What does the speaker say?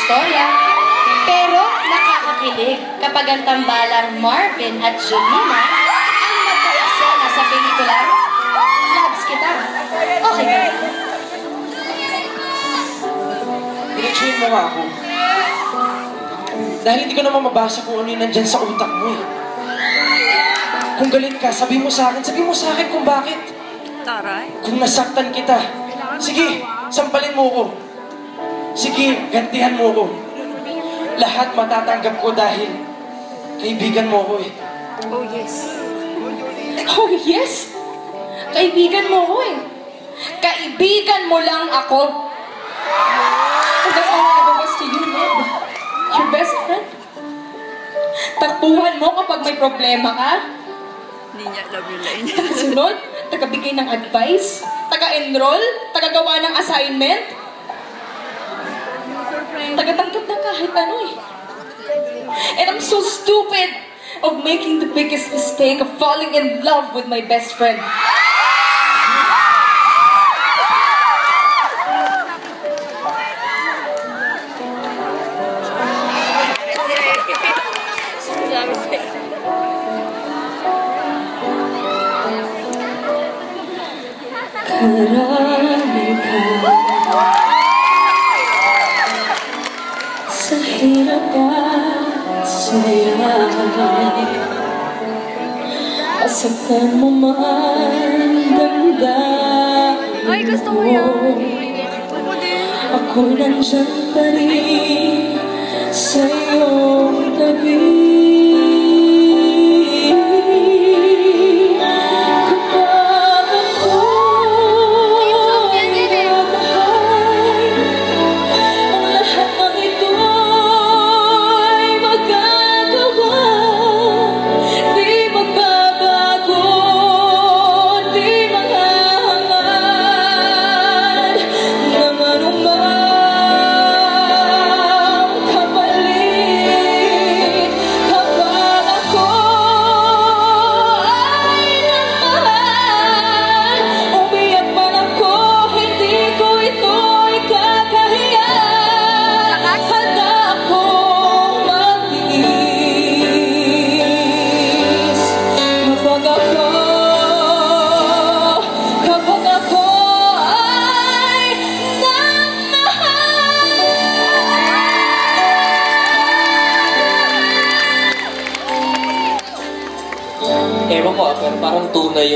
istorya. Pero nakakakilig kapag ang tambalang Marvin at Jolina ang magka-eksena sa pelikulang Loves Kita. Okay ka? Pinag-train mo nga ako. Dahil hindi ko naman mabasa kung ano yung nandyan sa utak mo eh. Kung galit ka, sabi mo sa akin kung bakit. Taray. Kung nasaktan kita, sige, sampalin mo ko. Sige, gantihan mo ko. Lahat matatanggap ko dahil kaibigan mo ko eh. Oh, yes. Oh, yes! Kaibigan mo ko eh. Kaibigan mo lang ako. That's all I ever was to you, love. Your best friend. Takbuhan mo kapag may problema ka. Hindi niya love yung line. Tagasunod, tagabigay ng advice, taga-enroll, tagagawa ng assignment, tagatanggap ng kahit ano eh. And I'm so stupid of making the biggest mistake of falling in love with my best friend. Karami ka sa hirap at saya. Masaktan mo man damdamin. Ay, gusto ko yan. Ako nandyan pa rin sa iyong tabi. Ewan ko pero parang tunay yun.